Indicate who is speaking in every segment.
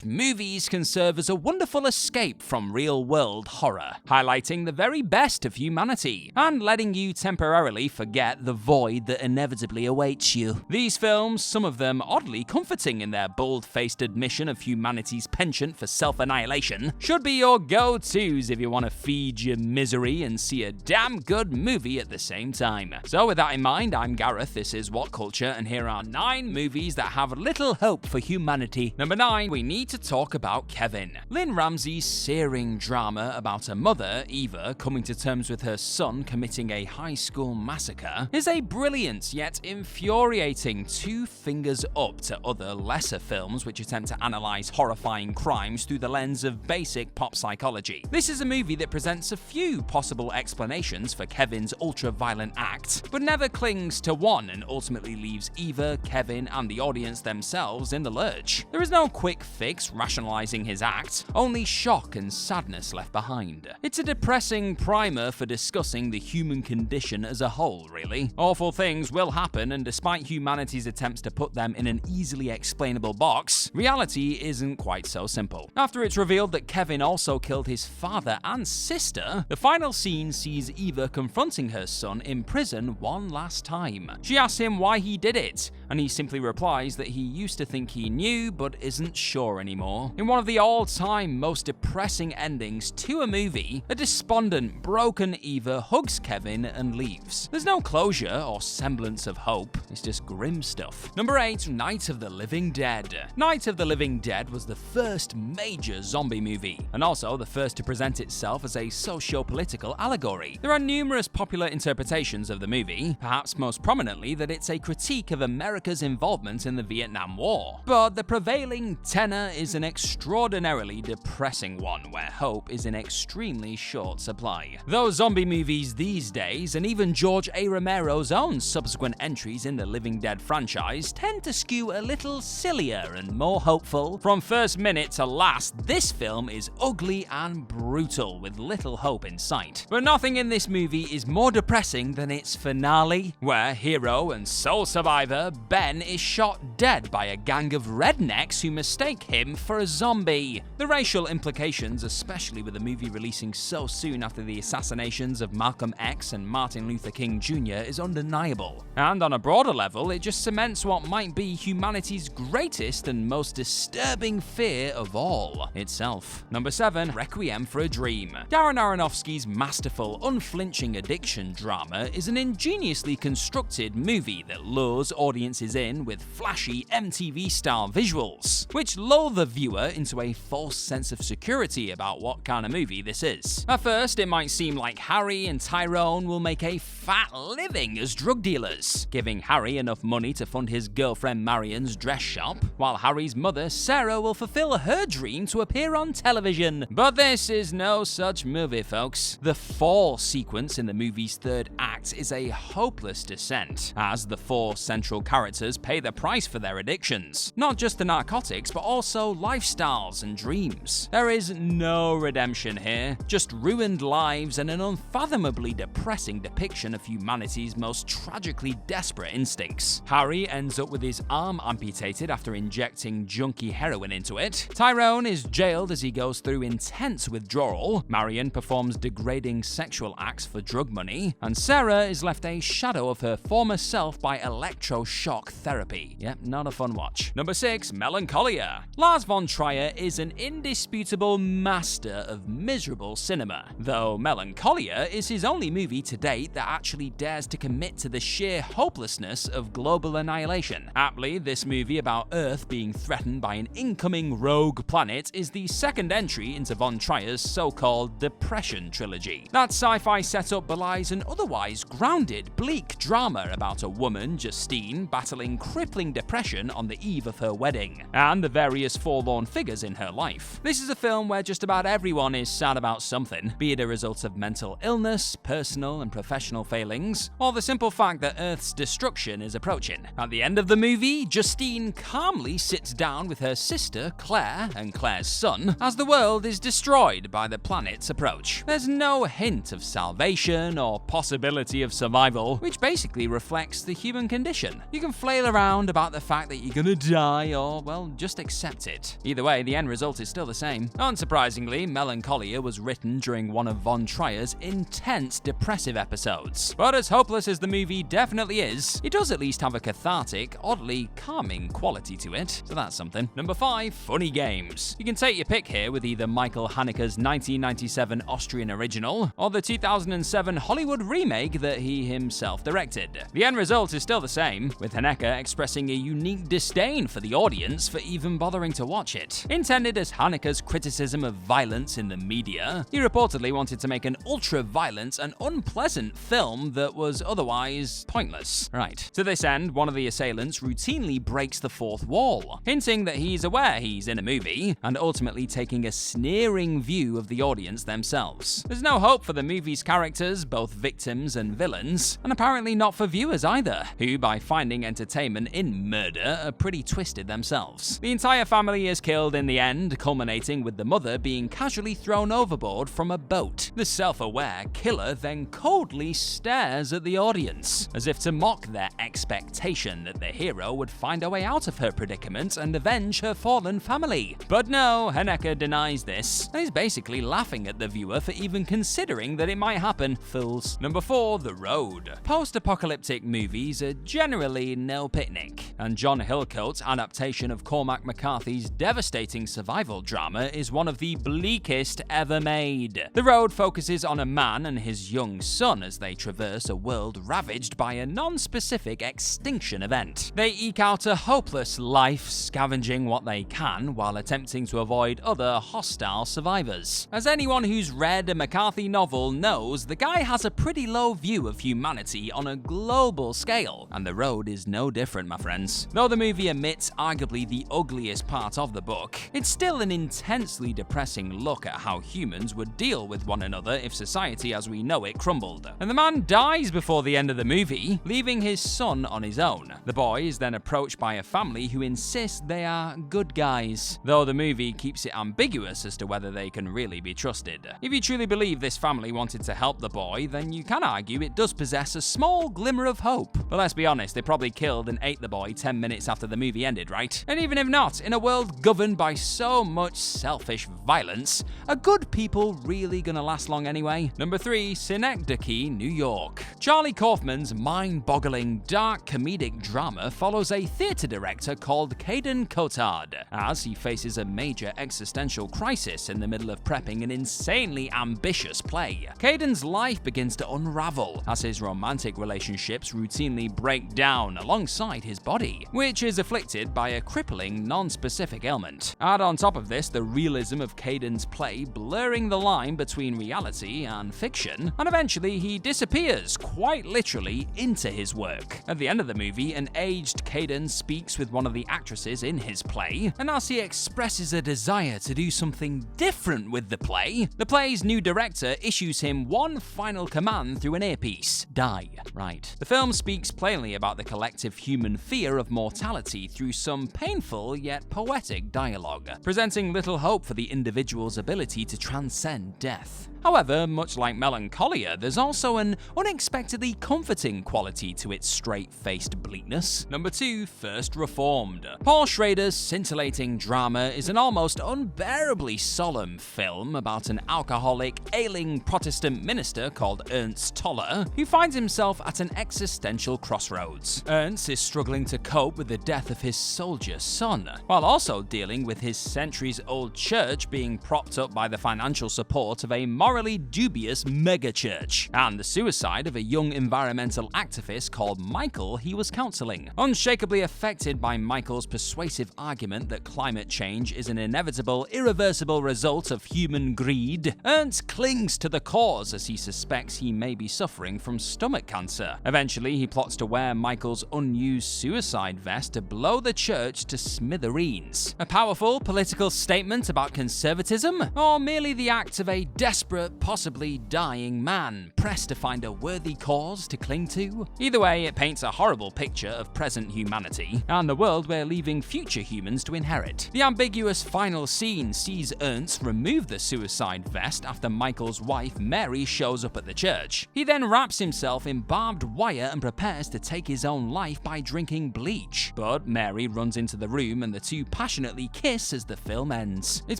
Speaker 1: Movies can serve as a wonderful escape from real-world horror, highlighting the very best of humanity, and letting you temporarily forget the void that inevitably awaits you. These films, some of them oddly comforting in their bold-faced admission of humanity's penchant for self-annihilation, should be your go-tos if you want to feed your misery and see a damn good movie at the same time. So with that in mind, I'm Gareth, this is What Culture, and here are 9 movies that have little hope for humanity. Number 9, we need to talk about Kevin. Lynn Ramsey's searing drama about a mother, Eva, coming to terms with her son committing a high school massacre is a brilliant yet infuriating 2 fingers up to other lesser films which attempt to analyze horrifying crimes through the lens of basic pop psychology. This is a movie that presents a few possible explanations for Kevin's ultra-violent act, but never clings to one and ultimately leaves Eva, Kevin, and the audience themselves in the lurch. There is no quick fix rationalizing his act, only shock and sadness left behind. It's a depressing primer for discussing the human condition as a whole, really. Awful things will happen, and despite humanity's attempts to put them in an easily explainable box, reality isn't quite so simple. After it's revealed that Kevin also killed his father and sister, the final scene sees Eva confronting her son in prison one last time. She asks him why he did it, and he simply replies that he used to think he knew but isn't sure anymore. In one of the all-time most depressing endings to a movie, a despondent, broken Eva hugs Kevin and leaves. There's no closure or semblance of hope, it's just grim stuff. Number 8, Night of the Living Dead. Night of the Living Dead was the first major zombie movie, and also the first to present itself as a socio-political allegory. There are numerous popular interpretations of the movie, perhaps most prominently that it's a critique of America's involvement in the Vietnam War. But the prevailing tenor is an extraordinarily depressing one where hope is in extremely short supply. Those zombie movies these days, and even George A. Romero's own subsequent entries in the Living Dead franchise, tend to skew a little sillier and more hopeful. From first minute to last, this film is ugly and brutal with little hope in sight. But nothing in this movie is more depressing than its finale, where hero and sole survivor Ben is shot dead by a gang of rednecks who mistake him for a zombie. The racial implications, especially with the movie releasing so soon after the assassinations of Malcolm X and Martin Luther King Jr., is undeniable. And on a broader level, it just cements what might be humanity's greatest and most disturbing fear of all, itself. Number 7, Requiem for a Dream. Darren Aronofsky's masterful, unflinching addiction drama is an ingeniously constructed movie that lures audiences in with flashy MTV-style visuals, which lull the viewer into a false sense of security about what kind of movie this is. At first, it might seem like Harry and Tyrone will make a fat living as drug dealers, giving Harry enough money to fund his girlfriend Marion's dress shop, while Harry's mother Sarah will fulfill her dream to appear on television. But this is no such movie, folks. The fall sequence in the movie's third act is a hopeless descent, as the 4 central characters pay the price for their addictions. Not just the narcotics, but also lifestyles and dreams. There is no redemption here, just ruined lives and an unfathomably depressing depiction of humanity's most tragically desperate instincts. Harry ends up with his arm amputated after injecting junky heroin into it. Tyrone is jailed as he goes through intense withdrawal. Marion performs degrading sexual acts for drug money. And Sarah is left a shadow of her former self by electroshock therapy. Yep, not a fun watch. Number 6, Melancholia. Lars von Trier is an indisputable master of miserable cinema, though Melancholia is his only movie to date that actually dares to commit to the sheer hopelessness of global annihilation. Aptly, this movie about Earth being threatened by an incoming rogue planet is the second entry into von Trier's so-called Depression trilogy. That sci-fi setup belies an otherwise grounded, bleak drama about a woman, Justine, battling crippling depression on the eve of her wedding, and the various forlorn figures in her life. This is a film where just about everyone is sad about something, be it a result of mental illness, personal and professional failings, or the simple fact that Earth's destruction is approaching. At the end of the movie, Justine calmly sits down with her sister, Claire, and Claire's son, as the world is destroyed by the planet's approach. There's no hint of salvation or possibility of survival, which basically reflects the human condition. You can flail around about the fact that you're gonna die, or, well, just accept it. Either way, the end result is still the same. Unsurprisingly, Melancholia was written during one of Von Trier's intense depressive episodes. But as hopeless as the movie definitely is, it does at least have a cathartic, oddly calming quality to it, so that's something. Number 5, Funny Games. You can take your pick here with either Michael Haneke's 1997 Austrian original, or the 2007 Hollywood remake that he himself directed. The end result is still the same, with Haneke expressing a unique disdain for the audience for even bothering to watch it. Intended as Haneke's criticism of violence in the media, he reportedly wanted to make an ultra-violent and unpleasant film that was otherwise pointless. Right. To this end, one of the assailants routinely breaks the fourth wall, hinting that he's aware he's in a movie, and ultimately taking a sneering view of the audience themselves. There's no hope for the movie's characters, both victims and villains, and apparently not for viewers either, who, by finding entertainment in murder, are pretty twisted themselves. The entire family is killed in the end, culminating with the mother being casually thrown overboard from a boat. The self-aware killer then coldly stares at the audience, as if to mock their expectation that the hero would find a way out of her predicament and avenge her fallen family. But no, Haneke denies this, and is basically laughing at the viewer for even considering that it might happen. Fools. Number 4, The Road. Post-apocalyptic movies are generally no picnic, and John Hillcoat's adaptation of Cormac McCarthy's devastating survival drama is one of the bleakest ever made. The Road focuses on a man and his young son as they traverse a world ravaged by a non-specific extinction event. They eke out a hopeless life, scavenging what they can while attempting to avoid other hostile survivors. As anyone who's read a McCarthy novel knows, the guy has a pretty low view of humanity on a global scale, and The Road is no different, my friends. Though the movie omits arguably the ugliest part of the book, it's still an intensely depressing look at how humans would deal with one another if society as we know it crumbled. And the man dies before the end of the movie, leaving his son on his own. The boy is then approached by a family who insist they are good guys, though the movie keeps it ambiguous as to whether they can really be trusted. If you truly believe this family wanted to help the boy, then you can argue it does possess a small glimmer of hope. But let's be honest, they probably killed and ate the boy 10 minutes after the movie ended, right? And even if not, in a world governed by so much selfish violence, are good people really gonna last long anyway? Number 3, Synecdoche, New York. Charlie Kaufman's mind-boggling, dark comedic drama follows a theatre director called Caden Cotard, as he faces a major existential crisis in the middle of prepping an insanely ambitious play. Caden's life begins to unravel as his romantic relationships routinely break down alongside his body, which is afflicted by a crippling, non-specific ailment. Add on top of this the realism of Caden's play blurring the line between reality and fiction, and eventually he disappears, quite literally, into his work. At the end of the movie, an aged Caden speaks with one of the actresses in his play, and as he expresses a desire to do something different with the play's new director issues him one final command through an earpiece: die. Right. The film speaks plainly about the collective human fear of mortality through some painful yet poetic dialogue, presenting little hope for the individual's ability to transcend death. However, much like Melancholia, there's also an unexpectedly comforting quality to its straight-faced bleakness. Number 2, First Reformed. Paul Schrader's scintillating drama is an almost unbearably solemn film about an alcoholic, ailing Protestant minister called Ernst Toller, who finds himself at an existential crossroads. Ernst is struggling to cope with the death of his soldier son, while also dealing with his centuries-old church being propped up by the financial support of a morally dubious megachurch, and the suicide of a young environmental activist called Michael he was counseling. Unshakably affected by Michael's persuasive argument that climate change is an inevitable, irreversible result of human greed, Ernst clings to the cause as he suspects he may be suffering from stomach cancer. Eventually, he plots to wear Michael's unused suicide vest to blow the church to smithereens. A powerful political statement about conservatism, or merely the act of a desperate desperate, possibly dying man, pressed to find a worthy cause to cling to. Either way, it paints a horrible picture of present humanity and the world we're leaving future humans to inherit. The ambiguous final scene sees Ernst remove the suicide vest after Michael's wife Mary shows up at the church. He then wraps himself in barbed wire and prepares to take his own life by drinking bleach. But Mary runs into the room and the two passionately kiss as the film ends. It's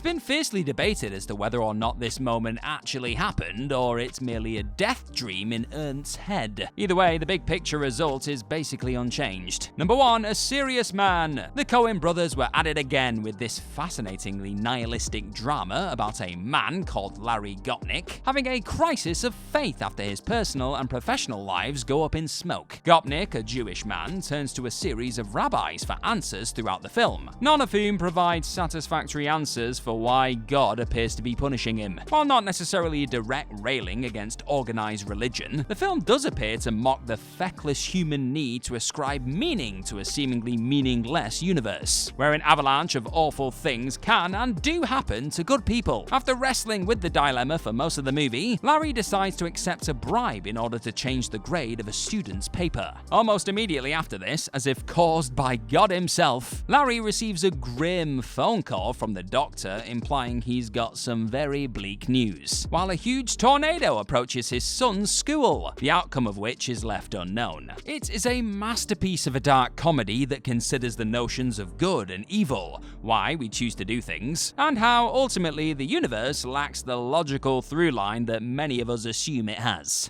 Speaker 1: been fiercely debated as to whether or not this moment actually happened or it's merely a death dream in Ernst's head. Either way, the big picture result is basically unchanged. Number 1, A Serious Man. The Coen brothers were at it again with this fascinatingly nihilistic drama about a man called Larry Gopnik having a crisis of faith after his personal and professional lives go up in smoke. Gopnik, a Jewish man, turns to a series of rabbis for answers throughout the film, none of whom provide satisfactory answers for why God appears to be punishing him. While not necessarily a direct railing against organized religion, the film does appear to mock the feckless human need to ascribe meaning to a seemingly meaningless universe, where an avalanche of awful things can and do happen to good people. After wrestling with the dilemma for most of the movie, Larry decides to accept a bribe in order to change the grade of a student's paper. Almost immediately after this, as if caused by God himself, Larry receives a grim phone call from the doctor implying he's got some very bleak news, while a huge tornado approaches his son's school, the outcome of which is left unknown. It is a masterpiece of a dark comedy that considers the notions of good and evil, why we choose to do things, and how ultimately the universe lacks the logical through line that many of us assume it has.